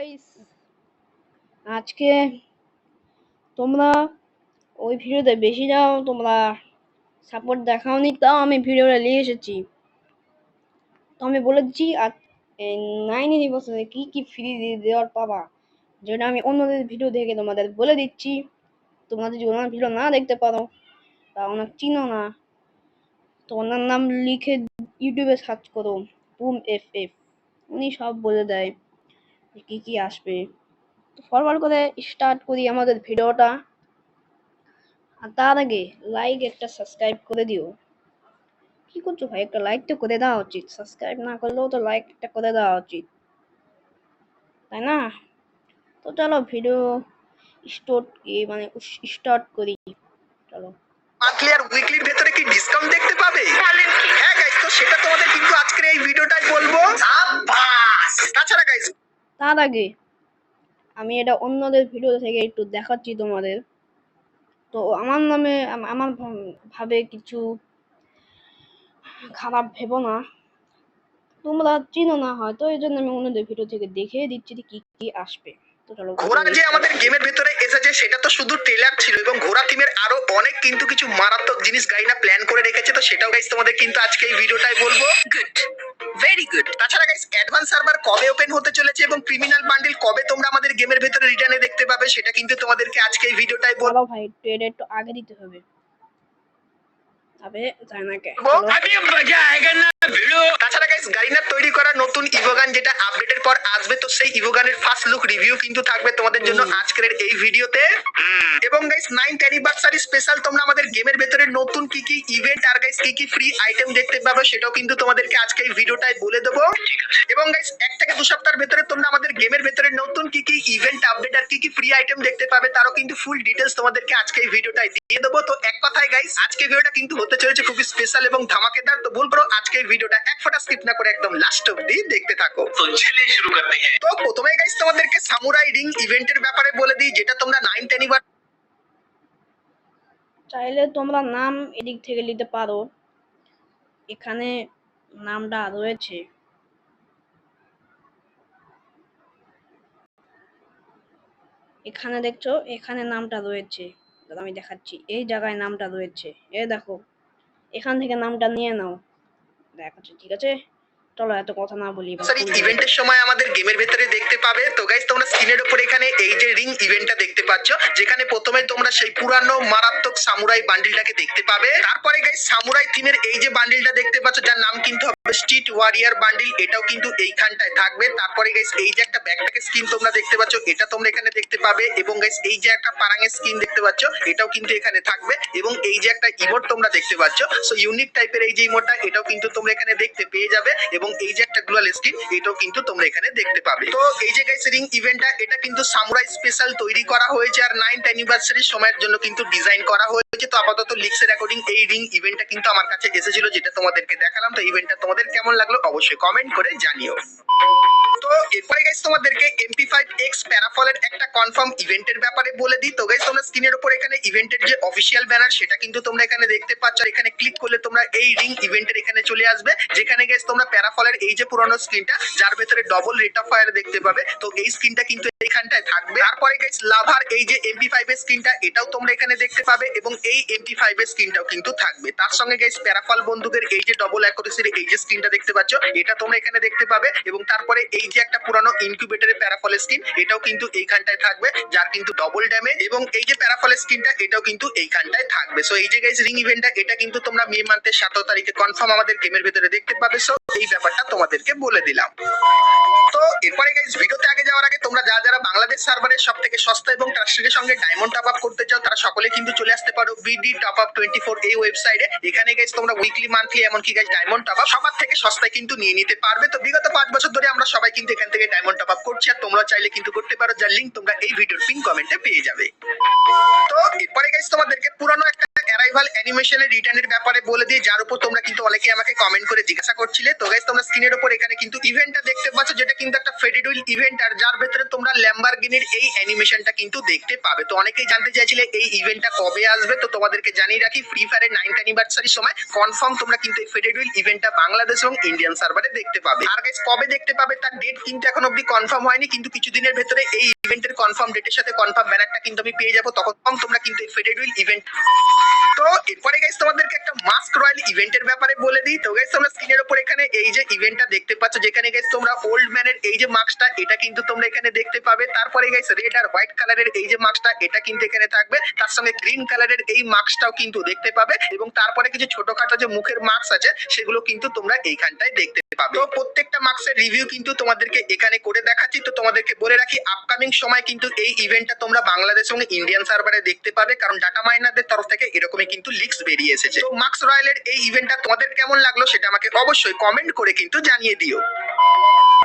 Guys, আজকে তোমরা ওই ভিডিওতে বেশি যাও, তোমরা সাপোর্ট দেখাওনি, তাও আমি ভিডিওটা নিয়ে এসেছি। তো আমি বলেছি আর 9 এনিভার্সারি কি কি ফ্রি দেওয়ার পাবা, যেটা আমি অন্যদের ভিডিও দেখে তোমাদের বলে দিচ্ছি। তোমরা যদি ওনার ভিডিও না দেখতে পারো বা ওনার চিনো না, তো ওনার নাম লিখে ইউটিউবে সার্চ করো বুম এফ, উনি সব বলে দেয় কি কি আসবে। তো ফরওয়ার্ড করে স্টার্ট করি আমাদের ভিডিওটা। আর তার আগে লাইক একটা সাবস্ক্রাইব করে দিও। কি করছো ভাই, একটা লাইক তো করে দেওয়া উচিত, সাবস্ক্রাইব না করলেও তো লাইক একটা করে দেওয়া উচিত, তাই না? তো চলো ভিডিও স্টার্ট করি। চলো, মান্থলি আর উইকলির ভেতরে কি ডিসকাউন্ট দেখতে পাবে? হ্যাঁ গাইস, তো সেটা তোমাদের কিন্তু আজকের এই ভিডিওটাই বলবো। তাছাড়া গাইস, তার আগে আমি এটা অন্যদের ভিডিও থেকে একটু দেখাচ্ছি তোমাদের। তো আমার নামে আমার ভাবে কিছু খারাপ ভেবো না, তোমরা চিনো না হয়তো, এই জন্য আমি অন্যদের ভিডিও থেকে দেখিয়ে দিচ্ছি কি কি আসবে। তো চলো, ঘোড়া যে আমাদের গেমের ভেতরে এসেছে সেটা তো শুধু ট্রেলার ছিল, এবং ঘোড়া টিমের আরো অনেক কিন্তু কিছু মারাত্মক জিনিস গাইনা প্ল্যান করে রেখেছে। তো সেটাও গাইস তোমাদের কিন্তু আজকে এই ভিডিওটাই বলবো। Good, very good. তাছাড়া গাইস, অ্যাডভান্স সার্ভার কবে ওপেন হতে চলেছে এবং ক্রিমিনাল বান্ডিল কবে তোমরা আমাদের গেমের ভেতরে রিটার্নে দেখতে পাবে, সেটা কিন্তু তোমাদেরকে আজকে এই ভিডিওটাই বলবো। ভাই ট্রেড একটু আগে দিতে হবে, আবে তাই না কে? তাছাড়া গাইস, গারিনার তৈরি করা নতুন ইভোগান যেটা আপডেটের পর আসবে, তো সেই ইভোগানের ফার্স্ট লুক রিভিউ কিন্তু থাকবে তোমাদের জন্য আজকের এই ভিডিওতে। এবং গাইস, 9th অ্যানিভার্সারি স্পেশাল তোমরা আমাদের গেমের ভেতরে নতুন কি কি ইভেন্ট আর গাইস কি কি ফ্রি আইটেম দেখতে পাবে, সেটাও কিন্তু তোমাদেরকে আজকে এই ভিডিওটাই বলে দেবো। এবং গাইস, 1 থেকে 2 সপ্তাহের ভেতরে তোমরা আমাদের গেমের ভেতরে নতুন কি কি ইভেন্ট আপডেট আর কি কি ফ্রি আইটেম দেখতে পাবে, তারও কিন্তু ফুল ডিটেইলস তোমাদেরকে আজকে এই ভিডিওটাই দিয়ে দেবো। তো এক কথায় গাইস, আজকে ভিডিওটা কিন্তু হতে চলেছে খুবই স্পেশাল এবং ধামাকেদার। তো বলবো আজকে এই ভিডিওটা এক ফোঁটা স্কিপ না করে একদম লাস্ট অবধি দেখতে থাকো। তো চলে শুরু করতে হ্যাঁ। তো প্রথমে গাইস তোমাদেরকে সামুরাই রিং ইভেন্টের ব্যাপারে বলে দিই, যেটা তোমরা 9th অ্যানিভার্সারি চাইলে তোমরা নাম এদিক থেকে নিতে পারো, এখানে নামটা রয়েছে। এখানে দেখছো, এখানে নামটা রয়েছে, আমি দেখাচ্ছি, এই জায়গায় নামটা রয়েছে, এ দেখো, এখান থেকে নামটা নিয়ে নাও, দেখাচ্ছি, ঠিক আছে? চলো এত কথা না বলি, ইভেন্টের সময় আমাদের গেমের ভেতরে দেখতে পাবে। তো গাইস, তোমরা স্ক্রিনের উপর এখানে এই যে রিং ইভেন্টটা দেখতে পাচ্ছ, যেখানে প্রথমে তোমরা সেই পুরানো মারাত্মক সামুরাই বান্ডিলটাকে দেখতে পাবে। তারপরে গাইস, সামুরাই থিমের এই যে বান্ডিলটা দেখতে পাচ্ছ, যার নাম কিন্তু হবে স্ট্রিট ওয়ারিয়ার বান্ডিল, এটাও কিন্তু এইখানটায় থাকবে। তারপরে গাইস, এই যে একটা ব্যাকপ্যাকের স্কিন তোমরা দেখতে পাচ্ছ, এটা তোমরা এখানে দেখতে পাবে। এবং গাইস, এই যে একটা পারাঙের স্কিন দেখতে পাচ্ছ, এটাও কিন্তু এখানে থাকবে। এবং এই যে একটা ইমোট তোমরা দেখতে পাচ্ছ, সো ইউনিক টাইপের এই যে ইমোটটা, এটাও কিন্তু তোমরা এখানে দেখতে পেয়ে যাবে। এবং এই যে একটা গ্লোয়াল স্কিন, এটাও কিন্তু তোমরা এখানে দেখতে পাবে। তো এই যে গাইস, রিং ইভেন্টটা এটা কিন্তু সামুরাই স্পেশাল তৈরি করা হয়েছে, আর 9th অ্যানিভার্সারি সময়ের জন্য কিন্তু ডিজাইন করা হয়েছে। তো আপাতত লিক্স এর অ্যাকর্ডিং এই রিং ইভেন্টটা কিন্তু আমার কাছে এসেছিল, যেটা তোমাদেরকে দেখালাম। তো ইভেন্টটা তোমাদের কেমন লাগলো অবশ্যই কমেন্ট করে জানিও। তো এরপরে গাইস, তোমাদেরকে MP5X প্যারাফলের একটা কনফার্ম ইভেন্টের ব্যাপারে বলে দিই। তো গাইস, তোমরা স্ক্রিনের উপর এখানে ইভেন্টের যে অফিশিয়াল ব্যানার, সেটা কিন্তু তোমরা এখানে দেখতে পাচ্ছ। এখানে ক্লিক করলে তোমরা এই রিং ইভেন্টের এখানে চলে আসবে, যেখানে গাইস তোমরা প্যারাফলের এই যে পুরনো স্ক্রিনটা, যার ভেতরে ডবল রেট অফ ফায়ার দেখতে পাবে, তো এই স্ক্রিনটা কিন্তু এইখানটায় থাকবে। তারপরে গাইস, লাভার এই যে MP5 এর স্ক্রিনটা, এটাও তোমরা এখানে দেখতে পাবে, এবং এই MP5 এর স্ক্রিনটাও কিন্তু থাকবে। তার সঙ্গে গাইস, প্যারাফল বন্দুকের এই যে ডবল অ্যাকুরেসির এই যে স্ক্রিনটা দেখতে পাচ্ছ, এটা তোমরা এখানে দেখতে পাবে। এবং তারপরে এই যে একটা পুরানো ইনকিউবেটরের প্যারাফল স্কিন, এটাও কিন্তু এইখানটায় থাকবে, যার কিন্তু ডবল ড্যামেজ। এবং এই যে প্যারাফল স্কিনটা, এটাও কিন্তু এইখানটায় থাকবে। সো এই যে গাইস, রিং ইভেন্টটা এটা কিন্তু তোমরা মে মান্থের 17 তারিখে কনফার্ম আমাদের গেমের ভিতরে দেখতে পাবে। সো এই ব্যাপারটা তোমাদেরকে বলে দিলাম। তো এরপরে গাইস, ভিডিওতে আগে যাওয়ার আগে তোমরা যারা বাংলাদেশ সার্ভারের সবথেকে সস্তা এবং ট্রাস্টেডের সঙ্গে ডায়মন্ড টপ আপ করতে চাও, তারা সকলে কিন্তু চলে আসতে পারো বিডি টপ আপ 24 এই ওয়েবসাইটে। এখানে গাইস তোমরা উইকলি, মান্থলি, এমনকি গাইস ডায়মন্ড টপ আপ সবার থেকে সস্তায় কিন্তু নিয়ে নিতে পারবে। তো বিগত 5 বছর ধরে আমরা সবাই কিন্তু এখান থেকে ডায়মন্ড টপ আপ করছি, আর তোমরা চাইলে কিন্তু করতে পারো, যার লিংক তোমরা এই ভিডিওর পিন কমেন্টে পেয়ে যাবে। তো এরপরে গাইস, তোমাদেরকে পুরানো একটা অ্যারাইভাল অ্যানিমেশনের রিটার্নের ব্যাপারে বলে দিই, যার উপর তোমরা কিন্তু অনেকে আমাকে কমেন্ট করে জিজ্ঞাসা করছিলে। তো গাইস তোমরা স্ক্রিনের উপর এখানে কিন্তু ইভেন্টটা দেখতে পাচ্ছ, যেটা কিন্তু একটা ফেডেড হুইল ইভেন্ট, আর যার ভেতরে তোমরা ল্যাম্বরগিনির এই অ্যানিমেশনটা কিন্তু দেখতে পাবে। তো অনেকেই জানতে চাইছিলে এই ইভেন্টটা কবে আসবে, তো তোমাদেরকে জানিয়ে রাখি ফ্রি ফায়ারের 9th অ্যানিভার্সারির সময় কনফার্ম তোমরা কিন্তু এই ফেডেড হুইল ইভেন্টটা বাংলাদেশ এবং ইন্ডিয়ান সার্ভারে দেখতে পাবে। আর গাইস কবে দেখতে পাবে তার ডেট কিন্তু এখন অবধি কনফার্ম হয়নি, কিন্তু কিছুদিনের ভেতরে এই ইভেন্টের কনফার্ম ডেটের সাথে কনফার্ম ব্যানারটা কিন্তু আমি পেয়ে যাবো, তখন তোমরা কিন্তু এই ফেডেড হুইল ইভেন্ট। তো এরপরে গাইস তোমাদেরকে একটা মাস্ক রয়্যাল ইভেন্টের ব্যাপারে বলে দিই। তো গাইস তোমরা স্ক্রিনের উপর এখানে এই যে ইভেন্টটা দেখতে পাচ্ছ, যেখানে গাইস তোমরা ওল্ড ম্যানের এই যে মাস্কটা এটা কিন্তু তোমরা এখানে দেখতে পাবে। তারপরে গাইস রেড আর হোয়াইট কালারের এই যে মাস্কটা এটা কিন্তু এখানে থাকবে, তার সঙ্গে গ্রিন কালারের এই মাস্কটাও কিন্তু দেখতে পাবে, এবং তারপরে কিছু ছোটখাটো যে মুখের মাস্ক আছে সেগুলো কিন্তু তোমরা এইখানটায় দেখতে পাবে। তো প্রত্যেকটা মাস্কের রিভিউ কিন্তু তোমাদেরকে এখানে করে দেখাচ্ছি। তো তোমাদেরকে বলে রাখি আপকামিং সময় কিন্তু এই ইভেন্টটা তোমরা বাংলাদেশ এবং ইন্ডিয়ান সার্ভারে দেখতে পাবে, কারণ ডাটা মাইনারদের তরফ থেকে এরকমই কিন্তু লিক্স বেরিয়ে এসেছে। তো মাস্ক রয়্যালের এই ইভেন্টটা তোমাদের কেমন লাগলো সেটা আমাকে অবশ্যই কমেন্ট করে কিন্তু জানিয়ে দিও।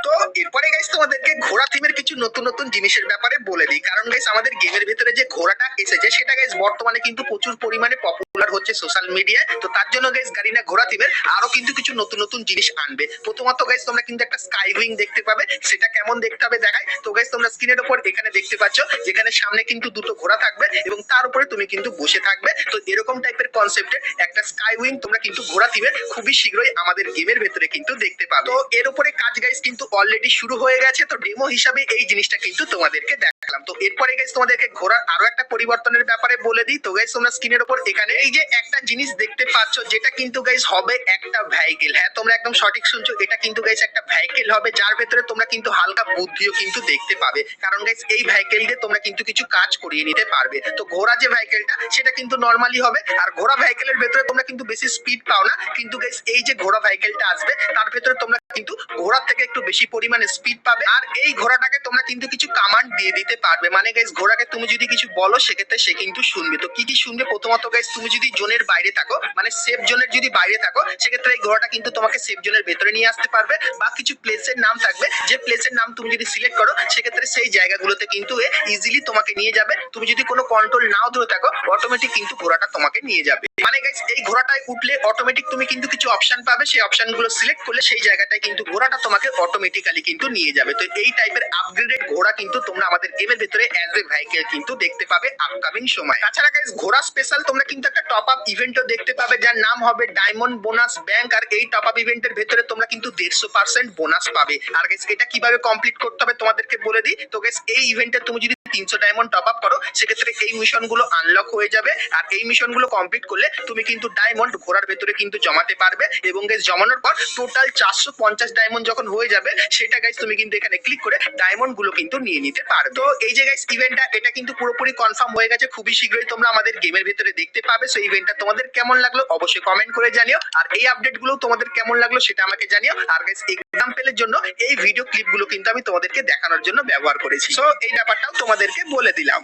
তো এরপরে গাইস তোমাদেরকে ঘোড়া থিমের কিছু নতুন নতুন জিনিসের ব্যাপারে বলে দিই, কারণ গাইস আমাদের গেমের ভিতরে যে ঘোড়াটা এসেছে সেটা গাইস বর্তমানে কিন্তু প্রচুর পরিমাণে পপুলার হচ্ছে সোশ্যাল মিডিয়ায়। তো তার জন্য গাইস গারিনা ঘোড়া থিমের আরো কিন্তু কিছু নতুন নতুন জিনিস আনবে। প্রথমত গাইস তোমরা কিন্তু একটা স্কাই উইং দেখতে পাবে, সেটা কেমন দেখতে হবে দেখাই। তো গাইস তোমরা স্ক্রিনের উপর এখানে দেখতে পাচ্ছ, যেখানে সামনে কিন্তু দুটো ঘোড়া থাকবে এবং তার উপরে তুমি কিন্তু বসে থাকবে। তো এরকম টাইপের কনসেপ্টের একটা স্কাই উইং তোমরা কিন্তু ঘোড়া থিমের খুবই শীঘ্রই আমাদের গেমের ভেতরে কিন্তু দেখতে পাবে। তো এর উপরে কাজ গাইস কিন্তু অলরেডি শুরু হয়ে গেছে, তো ডেমো হিসাবে এই জিনিসটা কিন্তু তোমাদেরকে দেখালাম। তো এরপরে গাইস তোমাদেরকে ঘোড়ার আরো একটা পরিবর্তনের ব্যাপারে বলে দিই। তো গাইস তোমরা স্ক্রিনের উপর এখানে এই যে একটা জিনিস দেখতে পাচ্ছ, যেটা কিন্তু গাইস হবে একটা ভেহিকেল। হ্যাঁ তোমরা একদম সঠিক শুনছো, এটা কিন্তু গাইস একটা ভেহিকেল হবে, যার ভেতরে তোমরা কিন্তু হালকা বুদ্ধিও কিন্তু দেখতে পাবে, কারণ গাইস এই ভেহিকেল দিয়ে তোমরা কিন্তু কিছু কাজ করিয়ে নিতে পারবে। তো ঘোড়া যে ভেহিকেলটা সেটা কিন্তু নরমালি হবে, আর ঘোড়া ভেহিকেলের ভেতরে তোমরা কিন্তু বেশি স্পিড পাও না, কিন্তু গাইস এই যে ঘোড়া ভেহিকেলটা আসবে তার ভেতরে তোমরা কিন্তু ঘোড়ার থেকে একটু বেশি পরিমাণে স্পিড পাবে, আর এই ঘোড়াটাকে তোমরা কিন্তু কিছু কমান্ড দিয়ে দিতে পারবে। মানে গাইস ঘোড়াকে তুমি যদি কিছু বলো সেক্ষেত্রে সে কিন্তু শুনবে। তো কি কি শুনবে, প্রথমত গাইস তুমি যদি জোনের বাইরে থাকো, মানে সেফ জোনের যদি বাইরে থাকো, সেক্ষেত্রে এই ঘোড়াটা কিন্তু তোমাকে সেফ জোনের ভেতরে নিয়ে আসতে পারবে, বা কিছু প্লেসের নাম থাকবে, যে প্লেসের নাম তুমি যদি সিলেক্ট করো সেক্ষেত্রে সেই জায়গাগুলোতে কিন্তু ইজিলি তোমাকে নিয়ে যাবে। তুমি যদি কোনো কন্ট্রোল নাও ধরে থাকো অটোমেটিক কিন্তু ঘোড়াটা তোমাকে নিয়ে যাবে। মানে গাইস এই ঘোড়াটায় উঠলে অটোমেটিক তুমি কিন্তু কিছু অপশন পাবে, সেই অপশনগুলো সিলেক্ট করলে সেই জায়গাটায় কিন্তু ঘোড়াটা তোমাকে অটোমেটিক্যালি কিন্তু নিয়ে যাবে। তো এই টাইপের আপগ্রেডেড ঘোড়া কিন্তু তোমরা আমাদের গেমের ভিতরে অ্যাজ এ ভেহিকেল কিন্তু দেখতে পাবে আপকামিং সময়। তাছাড়া গাইস ঘোড়া স্পেশাল তোমরা কিন্তু একটা টপ আপ ইভেন্টও দেখতে পাবে, যার নাম হবে ডায়মন্ড বোনাস ব্যাংক, আর এই টপ আপ ইভেন্টের ভেতরে তোমরা কিন্তু 150% বোনাস পাবে। আর গাইস এটা কিভাবে কমপ্লিট করতে হবে তোমাদেরকে বলে দিই। তো গাইস এই ইভেন্টে তুমি যদি 300 ডায়মন্ড টপ আপ করো সেক্ষেত্রে এই মিশন গুলো আনলক হয়ে যাবে, আর এই মিশন গুলো কমপ্লিট করলে তুমি কিন্তু ডায়মন্ড ঘোড়ার ভেতরে কিন্তু জমাতে পারবে, এবং গাইস জমানোর পর টোটাল 450 ডায়মন্ড যখন হয়ে যাবে সেটা গাইস তুমি কিন্তু এখানে ক্লিক করে ডায়মন্ড গুলো কিন্তু নিয়ে নিতে পারবে। তো এই যে গাইস ইভেন্টটা এটা কিন্তু পুরোপুরি কনফার্ম হয়ে গেছে, খুবই শীঘ্রই তোমরা আমাদের গেমের ভিতরে দেখতে পাবে। সো ইভেন্টটা তোমাদের কেমন লাগলো অবশ্যই কমেন্ট করে জানিও, আর এই আপডেট গুলো তোমাদের কেমন লাগলো সেটা আমাকে জানিও। আর গাইস এক্সাম্পলের জন্য এই ভিডিও ক্লিপ গুলো কিন্তু আমি তোমাদেরকে দেখানোর জন্য ব্যবহার করেছি। সো এই ব্যাপারটাও তোমাদেরকে বলে দিলাম।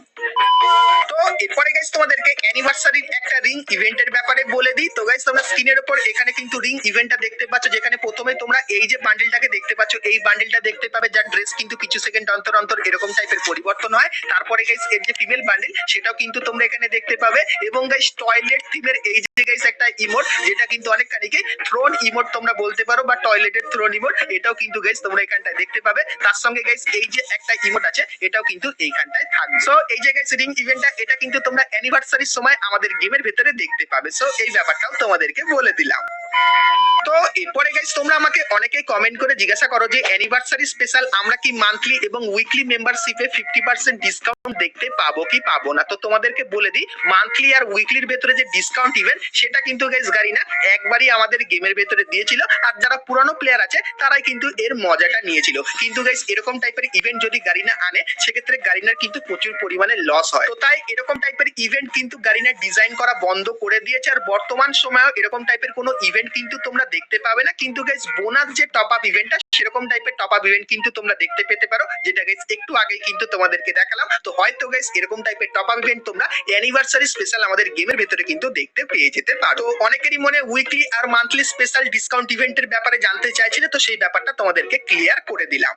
তো এরপরে গাইস তোমাদেরকে অ্যানিভার্সারির একটা রিং ইভেন্টের ব্যাপারে বলে দিই। তো গাইস তোমরা স্ক্রিনের উপর এখানে কিন্তু রিং ইভেন্টটা দেখতে পাচ্ছ, যেখানে প্রথমে তোমরা এই যে বান্ডিলটাকে দেখতে পাচ্ছ, এই বান্ডিলটা দেখতে পাবে, যার ড্রেস কিন্তু কিছু সেকেন্ড অন্তর অন্তর এরকম টাইপের পরিবর্তন হয়। তারপরে গাইস এর যে ফিমেল বান্ডিল সেটাও কিন্তু তোমরা এখানে দেখতে পাবে, এবং গাইস টয়লেট থিমের এই যে গাইস একটা ইমোট, যেটা কিন্তু অনেকখানিকে থ্রোন ইমোট তোমরা বলতে পারো, বা টয়লেটের থ্রোন ইমোট, এটাও কিন্তু গাইস তোমরা এখানটায় দেখতে পাবে। তার সঙ্গে গাইস এই যে একটা ইমোট আছে এটাও কিন্তু এইখানটায় থাকবে। সো এই যে গাইস রিং ইভেন্টটা এটা কিন্তু তোমরা অ্যানিভার্সারির সময় আমাদের গেমের ভেতরে দেখতে পাবে। সো এই ব্যাপারটাও তোমাদেরকে বলে দিলাম। তো এরপরে গাইস তোমরা আমাকে অনেকেই কমেন্ট করে জিজ্ঞাসা করো যে অ্যানিভার্সারি স্পেশাল আমরা কি মান্থলি এবং উইকলি মেম্বারশিপে 50% ডিসকাউন্ট দেখতে পাবো কি পাবো না। তো তোমাদেরকে বলে দিই মান্থলি আর উইকলির ভেতরে যে ডিসকাউন্ট ইভেন্ট সেটা কিন্তু গাইস গারিনা একবারই আমাদের গেমের ভেতরে দিয়েছিল, আর যারা পুরানো প্লেয়ার আছে তারাই কিন্তু এর মজাটা নিয়েছিল। কিন্তু গাইস এরকম টাইপের ইভেন্ট যদি গারিনা আনে সেক্ষেত্রে গারিনার কিন্তু প্রচুর পরিমাণে লস হয়। তো তাই এরকম টাইপের ইভেন্ট কিন্তু গারিনা ডিজাইন করা বন্ধ করে দিয়েছে, আর বর্তমান সময়েও এরকম টাইপের কোনো ইভেন্ট কিন্তু তোমরা দেখতে পাবে না। কিন্তু গাইস বোনাস যে টপ আপ ইভেন্টটা সেরকম টাইপের টপ আপ ইভেন্ট কিন্তু তোমরা দেখতে পেতে পারো, যেটা গাইস একটু আগেই কিন্তু তোমাদেরকে দেখালাম। তো হয়তো গাইস এরকম টাইপের টপ আপ ইভেন্ট তোমরা অ্যানিভার্সারি স্পেশাল আমাদের গেমের ভেতরে কিন্তু দেখতে পেয়ে যেতে পারো। তো অনেকেরই মনে উইকলি আর মান্থলি স্পেশাল ডিসকাউন্ট ইভেন্টের ব্যাপারে জানতে চাইছিলে, তো সেই ব্যাপারটা তোমাদেরকে ক্লিয়ার করে দিলাম।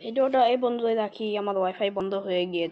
ভিডিওটা এই বন্ধ রাখি, আমার ওয়াইফাই বন্ধ হয়ে গিয়েছে।